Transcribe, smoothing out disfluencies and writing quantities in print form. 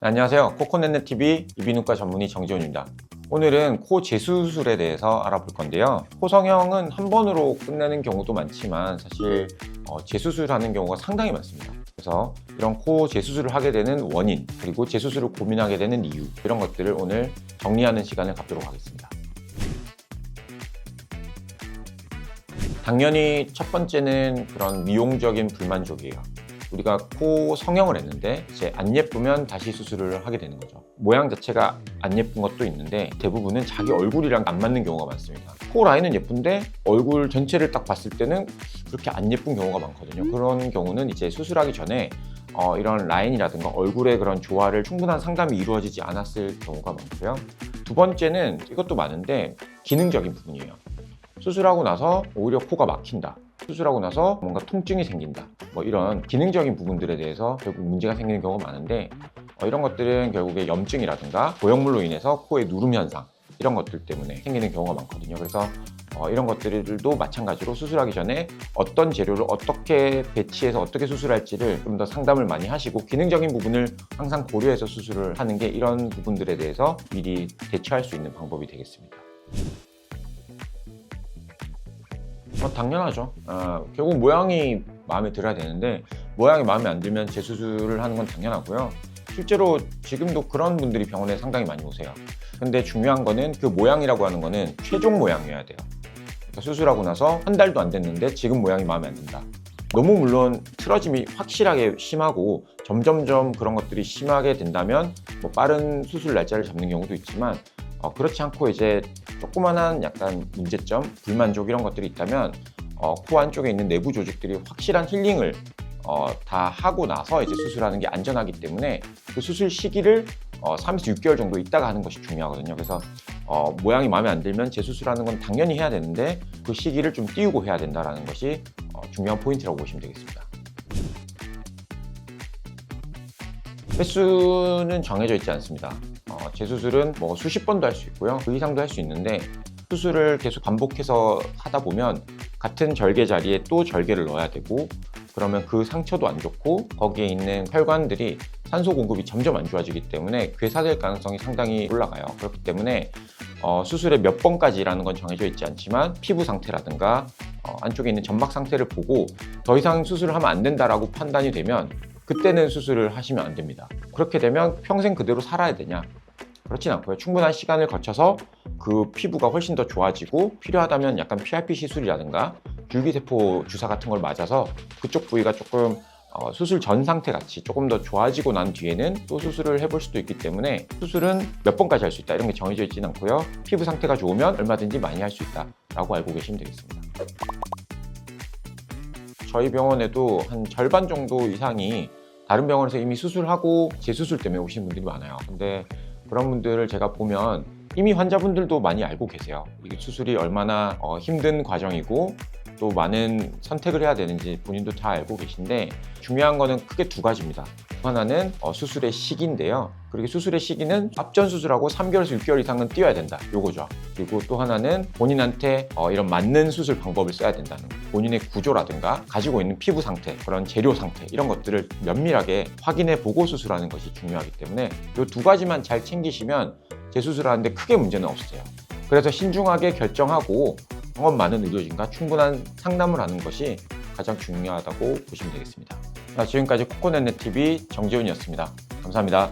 안녕하세요. 코코넷넷TV 이비인후과 전문의 정지훈입니다. 오늘은 코 재수술에 대해서 알아볼 건데요. 코 성형은 한 번으로 끝내는 경우도 많지만 사실 재수술하는 경우가 상당히 많습니다. 그래서 이런 코 재수술을 하게 되는 원인, 그리고 재수술을 고민하게 되는 이유, 이런 것들을 오늘 정리하는 시간을 갖도록 하겠습니다. 당연히 첫 번째는 그런 미용적인 불만족이에요. 우리가 코 성형을 했는데 이제 안 예쁘면 다시 수술을 하게 되는 거죠. 모양 자체가 안 예쁜 것도 있는데 대부분은 자기 얼굴이랑 안 맞는 경우가 많습니다. 코 라인은 예쁜데 얼굴 전체를 딱 봤을 때는 그렇게 안 예쁜 경우가 많거든요. 그런 경우는 이제 수술하기 전에 이런 라인이라든가 얼굴의 그런 조화를 충분한 상담이 이루어지지 않았을 경우가 많고요. 두 번째는 이것도 많은데 기능적인 부분이에요. 수술하고 나서 오히려 코가 막힌다, 수술하고 나서 뭔가 통증이 생긴다, 뭐 이런 기능적인 부분들에 대해서 결국 문제가 생기는 경우가 많은데 이런 것들은 결국에 염증이라든가 고형물로 인해서 코의 누름 현상, 이런 것들 때문에 생기는 경우가 많거든요. 그래서 이런 것들도 마찬가지로 수술하기 전에 어떤 재료를 어떻게 배치해서 어떻게 수술할지를 좀 더 상담을 많이 하시고 기능적인 부분을 항상 고려해서 수술을 하는 게 이런 부분들에 대해서 미리 대처할 수 있는 방법이 되겠습니다. 당연하죠. 결국 모양이 마음에 들어야 되는데 모양이 마음에 안 들면 재수술을 하는 건 당연하고요. 실제로 지금도 그런 분들이 병원에 상당히 많이 오세요. 근데 중요한 거는 그 모양이라고 하는 거는 최종 모양이어야 돼요. 그러니까 수술하고 나서 한 달도 안 됐는데 지금 모양이 마음에 안 든다. 너무 물론 틀어짐이 확실하게 심하고 점점점 그런 것들이 심하게 된다면 뭐 빠른 수술 날짜를 잡는 경우도 있지만 그렇지 않고 이제 조그만한 약간 문제점, 불만족 이런 것들이 있다면 코 안쪽에 있는 내부 조직들이 확실한 힐링을 다 하고 나서 이제 수술하는 게 안전하기 때문에 그 수술 시기를 3에서 6개월 정도 있다가 하는 것이 중요하거든요. 그래서 모양이 마음에 안 들면 재수술하는 건 당연히 해야 되는데 그 시기를 좀 띄우고 해야 된다는 것이 중요한 포인트라고 보시면 되겠습니다. 횟수는 정해져 있지 않습니다. 재수술은 뭐 수십 번도 할 수 있고요. 그 이상도 할 수 있는데 수술을 계속 반복해서 하다 보면 같은 절개 자리에 또 절개를 넣어야 되고 그러면 그 상처도 안 좋고 거기에 있는 혈관들이 산소 공급이 점점 안 좋아지기 때문에 괴사될 가능성이 상당히 올라가요. 그렇기 때문에 수술의 몇 번까지라는 건 정해져 있지 않지만 피부 상태라든가 안쪽에 있는 점막 상태를 보고 더 이상 수술을 하면 안 된다라고 판단이 되면 그때는 수술을 하시면 안 됩니다. 그렇게 되면 평생 그대로 살아야 되냐? 그렇진 않고요. 충분한 시간을 거쳐서 그 피부가 훨씬 더 좋아지고 필요하다면 약간 PRP 시술이라든가 줄기세포 주사 같은 걸 맞아서 그쪽 부위가 조금 수술 전 상태 같이 조금 더 좋아지고 난 뒤에는 또 수술을 해볼 수도 있기 때문에 수술은 몇 번까지 할 수 있다 이런 게 정해져 있지는 않고요. 피부 상태가 좋으면 얼마든지 많이 할 수 있다라고 알고 계시면 되겠습니다. 저희 병원에도 한 절반 정도 이상이 다른 병원에서 이미 수술하고 재수술 때문에 오시는 분들이 많아요. 근데 그런 분들을 제가 보면 이미 환자분들도 많이 알고 계세요. 이게 수술이 얼마나 힘든 과정이고 또 많은 선택을 해야 되는지 본인도 다 알고 계신데 중요한 거는 크게 두 가지입니다. 하나는 수술의 시기인데요. 그리고 수술의 시기는 앞전 수술하고 3개월에서 6개월 이상은 뛰어야 된다. 요거죠. 그리고 또 하나는 본인한테 이런 맞는 수술 방법을 써야 된다는 거. 본인의 구조라든가 가지고 있는 피부 상태, 그런 재료 상태 이런 것들을 면밀하게 확인해 보고 수술하는 것이 중요하기 때문에 이 두 가지만 잘 챙기시면 재수술하는데 크게 문제는 없으세요. 그래서 신중하게 결정하고 경험 많은 의료진과 충분한 상담을 하는 것이 가장 중요하다고 보시면 되겠습니다. 지금까지 코코넷넷TV 정지훈이었습니다. 감사합니다.